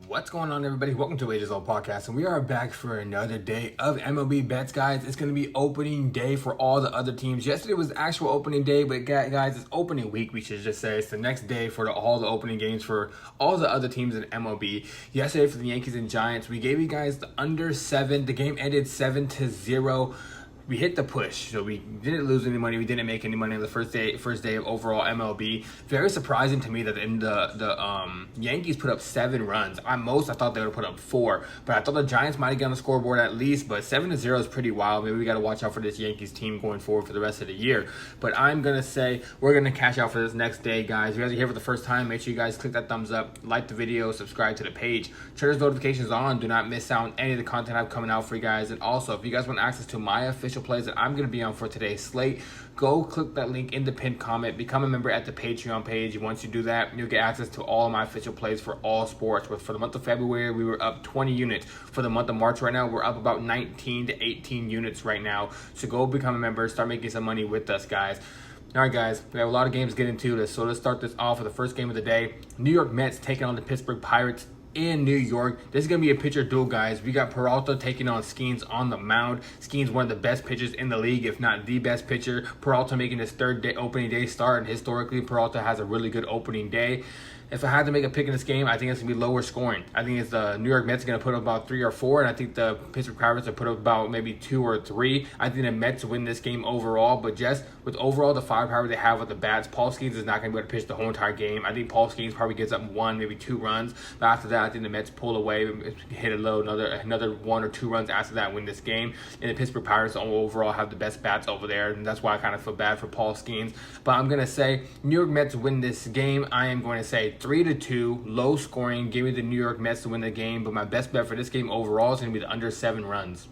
What's going on, everybody? Welcome to Wages All Podcast, and we are back for another day of MLB bets, guys. It's going to be opening day for all the other teams. Yesterday was the actual opening day, but guys, it's opening week, we should just say. It's the next day for all the opening games for all the other teams in MLB. Yesterday for the Yankees and Giants, we gave you guys the under 7. The game ended 7-0. We hit the push, so we didn't lose any money. We didn't make any money on the first day of overall MLB. Very surprising to me that in the Yankees put up 7 runs. I thought they would put up 4, but I thought the Giants might have gotten on the scoreboard at least. But 7-0 is pretty wild. Maybe we got to watch out for this Yankees team going forward for the rest of the year. But I'm gonna say we're gonna cash out for this next day, guys. If you guys are here for the first time, make sure you guys click that thumbs up, like the video, subscribe to the page, turn those notifications on. Do not miss out on any of the content I've coming out for you guys. And also, if you guys want access to my official plays that I'm going to be on for today's slate, go click that link in the pinned comment, become a member at the Patreon page. Once you do that, you'll get access to all of my official plays for all sports. For the month of February, we were up 20 units. For the month of March right now, we're up about 19 to 18 units right now. So go become a member, start making some money with us, guys. All right, guys, we have a lot of games to get into this, so let's start this off with the first game of the day. New York Mets taking on the Pittsburgh Pirates in New York. This is going to be a pitcher duel, guys. We got Peralta taking on Skeens on the mound. Skeens, one of the best pitchers in the league, if not the best pitcher. Peralta making his third opening day start, and historically, Peralta has a really good opening day. If I had to make a pick in this game, I think it's going to be lower scoring. I think it's the New York Mets going to put up about 3 or 4, and I think the Pittsburgh Pirates will put up about maybe 2 or 3. I think the Mets win this game overall, but just with overall the firepower they have with the bats, Paul Skeens is not going to be able to pitch the whole entire game. I think Paul Skeens probably gets up 1, maybe 2 runs, but after that, I think the Mets pull away, hit a low, another 1 or 2 runs after that, win this game. And the Pittsburgh Pirates overall have the best bats over there, and that's why I kind of feel bad for Paul Skeens. But I'm going to say New York Mets win this game. I am going to say 3-2. Low scoring. Give me the New York Mets to win the game, but my best bet for this game overall is going to be the under 7 runs.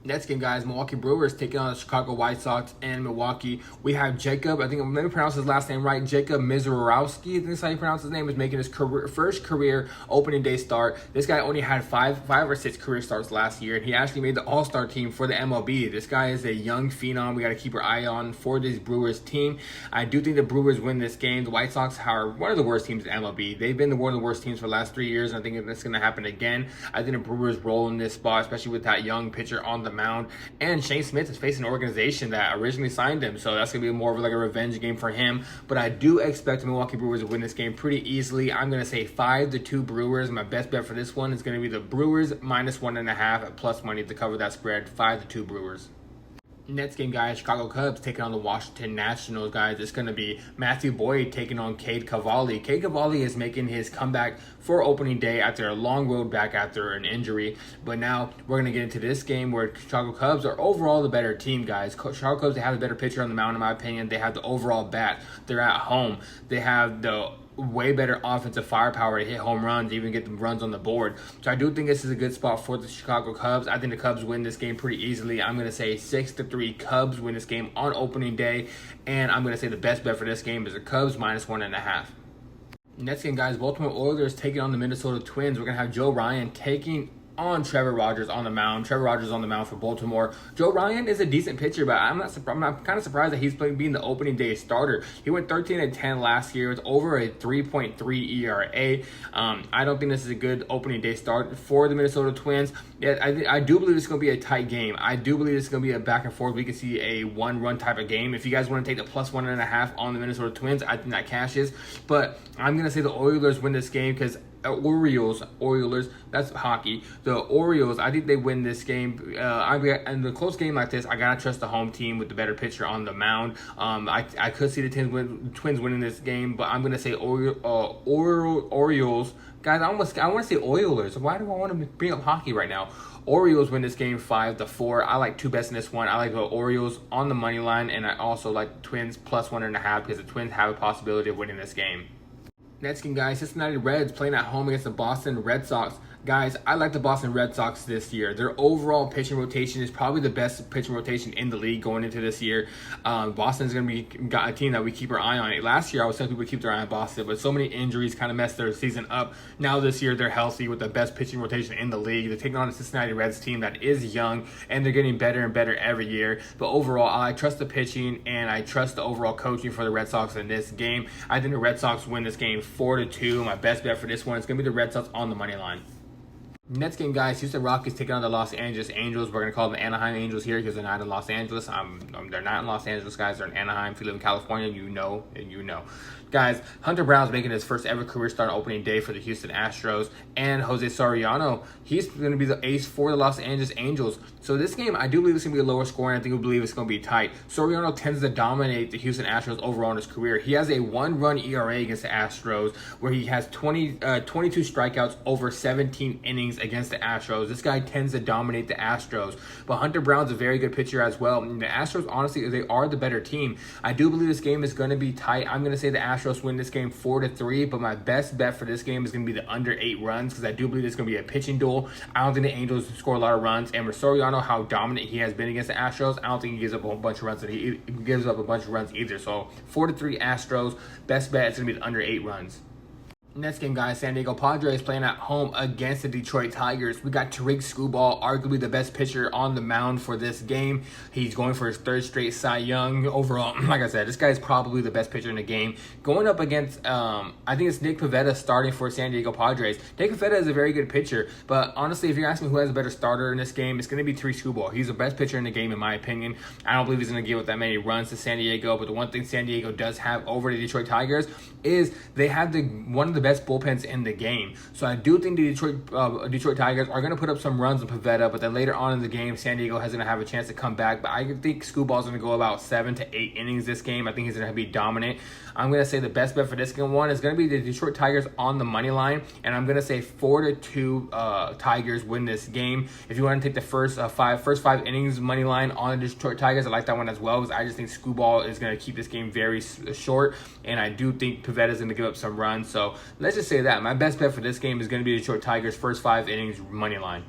Next game, guys, Milwaukee Brewers taking on the Chicago White Sox and Milwaukee. We have Jacob, I think I'm going to pronounce his last name right, Jacob Mizorowski, I think that's how you pronounce his name, is making his first career opening day start. This guy only had 5 or 6 career starts last year, and he actually made the All-Star team for the MLB. This guy is a young phenom we got to keep our eye on for this Brewers team. I do think the Brewers win this game. The White Sox are one of the worst teams in MLB. They've been one of the worst teams for the last 3 years, and I think that's going to happen again. I think the Brewers roll in this spot, especially with that young pitcher on the mound. And Shane Smith is facing an organization that originally signed him, so that's going to be more of like a revenge game for him. But I do expect the Milwaukee Brewers to win this game pretty easily. I'm going to say 5-2 Brewers. My best bet for this one is going to be the Brewers -1.5 at plus money to cover that spread. 5-2 Brewers. Next game, guys, Chicago Cubs taking on the Washington Nationals, guys. It's going to be Matthew Boyd taking on Cade Cavalli. Cade Cavalli is making his comeback for opening day after a long road back after an injury. But now we're going to get into this game where Chicago Cubs are overall the better team, guys. Chicago Cubs, they have the better pitcher on the mound, in my opinion. They have the overall bat. They're at home. They have the way better offensive firepower to hit home runs, even get the runs on the board. So I do think this is a good spot for the Chicago Cubs. I think the Cubs win this game pretty easily. I'm going to say 6-3 Cubs win this game on opening day, and I'm going to say the best bet for this game is the Cubs -1.5. Next game, guys, Baltimore Oilers taking on the Minnesota Twins. We're going to have Joe Ryan taking on Trevor Rogers on the mound. Trevor Rogers on the mound for Baltimore. Joe Ryan is a decent pitcher, but I'm kind of surprised that he's being the opening day starter. He went 13-10 last year. It's over a 3.3 ERA. I don't think this is a good opening day start for the Minnesota Twins. Yeah, I do believe it's going to be a tight game. I do believe it's going to be a back and forth. We can see a 1-run type of game. If you guys want to take the +1.5 on the Minnesota Twins, I think that cashes. But I'm going to say the Oilers win this game because Orioles, that's hockey. The Orioles, I think they win this game. In a close game like this, I gotta trust the home team with the better pitcher on the mound. I could see the Twins winning this game, but I'm gonna say Orioles. Guys, I want to say Oilers. Why do I want to bring up hockey right now? Orioles win this game 5-4. I like 2 bets in this one. I like the Orioles on the money line, and I also like Twins +1.5 because the Twins have a possibility of winning this game. Next game, guys, Cincinnati Reds playing at home against the Boston Red Sox. Guys, I like the Boston Red Sox this year. Their overall pitching rotation is probably the best pitching rotation in the league going into this year. Boston's going to be got a team that we keep our eye on. Last year, I was telling people to keep their eye on Boston, but so many injuries kind of messed their season up. Now this year, they're healthy with the best pitching rotation in the league. They're taking on a Cincinnati Reds team that is young, and they're getting better and better every year. But overall, I trust the pitching, and I trust the overall coaching for the Red Sox in this game. I think the Red Sox win this game 4-2. My best bet for this one is going to be the Red Sox on the money line. Next game, guys, Houston Rockets taking on the Los Angeles Angels. We're going to call them the Anaheim Angels here because they're not in Los Angeles. They're not in Los Angeles, guys. They're in Anaheim. If you live in California, you know. Guys, Hunter Brown's making his first ever career start on opening day for the Houston Astros. And Jose Soriano, he's going to be the ace for the Los Angeles Angels. So this game, I do believe it's going to be a lower scoring. I think we believe it's going to be tight. Soriano tends to dominate the Houston Astros overall in his career. He has a 1-run ERA against the Astros where he has 22 strikeouts over 17 innings against the Astros. This guy tends to dominate the Astros. But Hunter Brown's a very good pitcher as well. And the Astros, honestly, they are the better team. I do believe this game is going to be tight. I'm going to say the Astros win this game 4-3, but my best bet for this game is going to be the under 8 runs because I do believe it's going to be a pitching duel. I don't think the Angels score a lot of runs, and with Soriano, how dominant he has been against the Astros, I don't think he gives up a bunch of runs. He gives up a bunch of runs either. So 4-3 Astros. Best bet is going to be the under 8 runs. Next game, guys, San Diego Padres playing at home against the Detroit Tigers. We got Tariq Skubal, arguably the best pitcher on the mound for this game. He's going for his 3rd straight Cy Young. Overall, like I said, this guy is probably the best pitcher in the game. Going up against, I think it's Nick Pivetta starting for San Diego Padres. Nick Pivetta is a very good pitcher, but honestly, if you're asking who has a better starter in this game, it's going to be Tariq Skubal. He's the best pitcher in the game, in my opinion. I don't believe he's going to give up that many runs to San Diego, but the one thing San Diego does have over the Detroit Tigers is they have one of the best bullpens in the game. So I do think the Detroit Tigers are going to put up some runs on Pivetta, but then later on in the game, San Diego has going to have a chance to come back. But I think Scooball's going to go about 7 to 8 innings this game. I think he's going to be dominant. I'm going to say the best bet for this game one is going to be the Detroit Tigers on the money line, and I'm going to say 4-2 Tigers win this game. If you want to take the first five innings money line on the Detroit Tigers, I like that one as well because I just think Scooball is going to keep this game very short, and I do think Pivetta is going to give up some runs. So let's just say that my best bet for this game is going to be Detroit Tigers first 5 innings money line.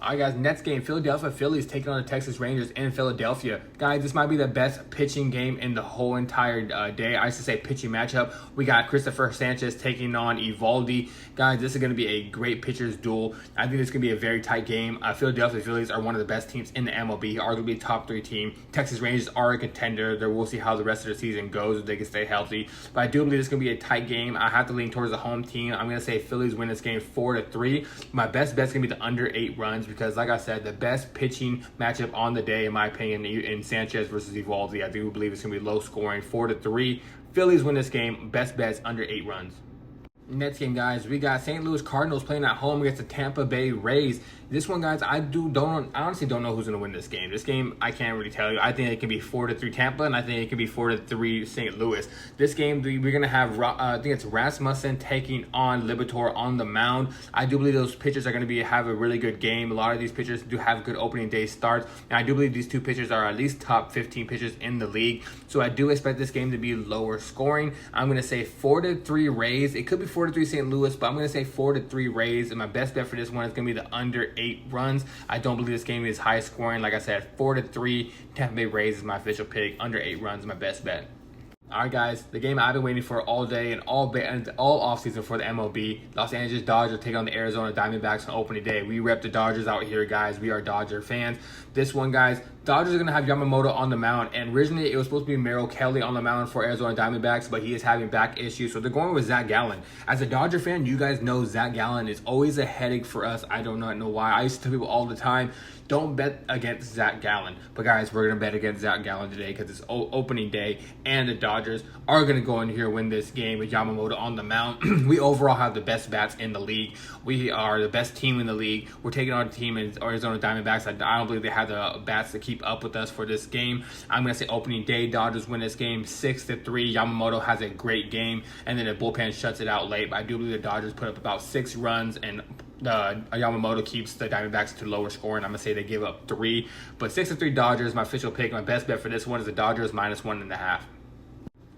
All right, guys, next game, Philadelphia Phillies taking on the Texas Rangers in Philadelphia. Guys, this might be the best pitching game in the whole entire day. I should say pitching matchup. We got Christopher Sanchez taking on Evaldi. Guys, this is going to be a great pitcher's duel. I think this is going to be a very tight game. Philadelphia Phillies are one of the best teams in the MLB, arguably top 3 team. Texas Rangers are a contender. We'll see how the rest of the season goes if they can stay healthy. But I do believe it's going to be a tight game. I have to lean towards the home team. I'm going to say Phillies win this game 4-3. My best bet is going to be the under 8 runs. Because, like I said, the best pitching matchup on the day, in my opinion, in Sanchez versus Evaldi, I do believe it's going to be low scoring, 4-3. Phillies win this game. Best bets under 8 runs. Next game, guys, we got St. Louis Cardinals playing at home against the Tampa Bay Rays. This one, guys, I honestly don't know who's going to win this game. This game, I can't really tell you. I think it can be 4-3 Tampa, and I think it can be 4-3 St. Louis. This game, we're going to have, I think it's Rasmussen taking on Liberatore on the mound. I do believe those pitchers are going to have a really good game. A lot of these pitchers do have good opening day starts, and I do believe these two pitchers are at least top 15 pitchers in the league. So I do expect this game to be lower scoring. I'm going to say 4-3 Rays. It could be 4-3 St. Louis, but I'm going to say 4-3 Rays, and my best bet for this one is going to be the under 8 runs. I don't believe this game is high scoring. Like I said, 4-3 Tampa Bay Rays is my official pick. Under 8 runs is my best bet. All right, guys, the game I've been waiting for all day and all offseason for the MLB. Los Angeles Dodgers take on the Arizona Diamondbacks on opening day. We rep the Dodgers out here, guys. We are Dodger fans. This one, guys, Dodgers are going to have Yamamoto on the mound, and originally it was supposed to be Merrill Kelly on the mound for Arizona Diamondbacks, but he is having back issues, so they're going with Zach Gallen. As a Dodger fan, you guys know Zach Gallen is always a headache for us. I do not know why. I used to tell people all the time, don't bet against Zach Gallen. But, guys, we're going to bet against Zach Gallen today because it's opening day, and the Dodgers are going to go in here and win this game with Yamamoto on the mound. We overall have the best bats in the league. We are the best team in the league. We're taking on a team in Arizona Diamondbacks. I don't believe they have the bats to keep up with us for this game. I'm going to say opening day, Dodgers win this game 6-3. Yamamoto has a great game, and then the bullpen shuts it out late. But I do believe the Dodgers put up about 6 runs, and Yamamoto keeps the Diamondbacks to lower scoring. I'm going to say they give up 3. But 6-3 Dodgers, my official pick. My best bet for this one is the Dodgers -1.5.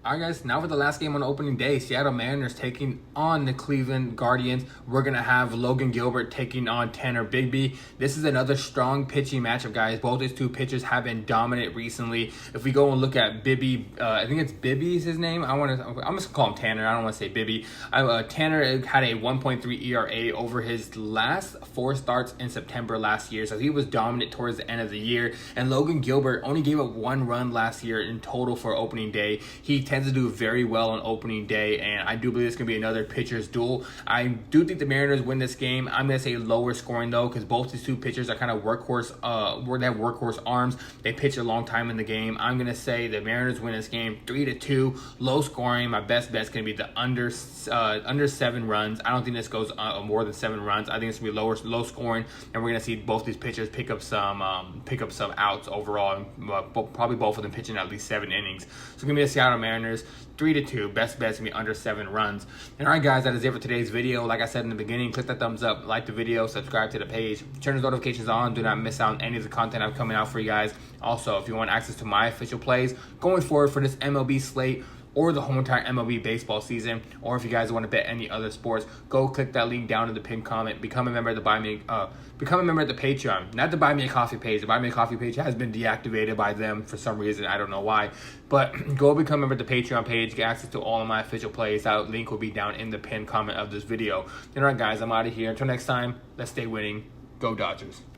All right, guys, now for the last game on opening day, Seattle Mariners taking on the Cleveland Guardians. We're going to have Logan Gilbert taking on Tanner Bigby. This is another strong pitching matchup, guys. Both these two pitchers have been dominant recently. If we go and look at Bibby, I think it's Bibby is his name. I'm just going to call him Tanner. I don't want to say Bibby. Tanner had a 1.3 ERA over his last 4 starts in September last year, so he was dominant towards the end of the year. And Logan Gilbert only gave up 1 run last year in total for opening day. He tends to do very well on opening day, and I do believe it's going to be another pitcher's duel. I do think the Mariners win this game. I'm going to say lower scoring, though, because both these two pitchers are kind of workhorse, they have workhorse arms. They pitch a long time in the game. I'm going to say the Mariners win this game 3-2, low scoring. My best bet is going to be the under 7 runs. I don't think this goes more than 7 runs. I think it's going to be low scoring, and we're going to see both these pitchers pick up some outs overall, and probably both of them pitching at least 7 innings. So it's going to be the Seattle Mariners 3-2. Best bet's gonna be under 7 runs. And all right, guys, that is it for today's video. Like I said in the beginning, click that thumbs up, like the video, subscribe to the page, turn those notifications on. Do not miss out on any of the content I'm coming out for you guys. Also, if you want access to my official plays going forward for this MLB slate or the whole entire MLB baseball season, or if you guys want to bet any other sports, go click that link down in the pinned comment. Become a member of the Patreon, not the Buy Me a Coffee page. The Buy Me a Coffee page has been deactivated by them for some reason. I don't know why, but go become a member of the Patreon page. Get access to all of my official plays. That link will be down in the pinned comment of this video. And all right, guys, I'm out of here. Until next time, let's stay winning. Go Dodgers.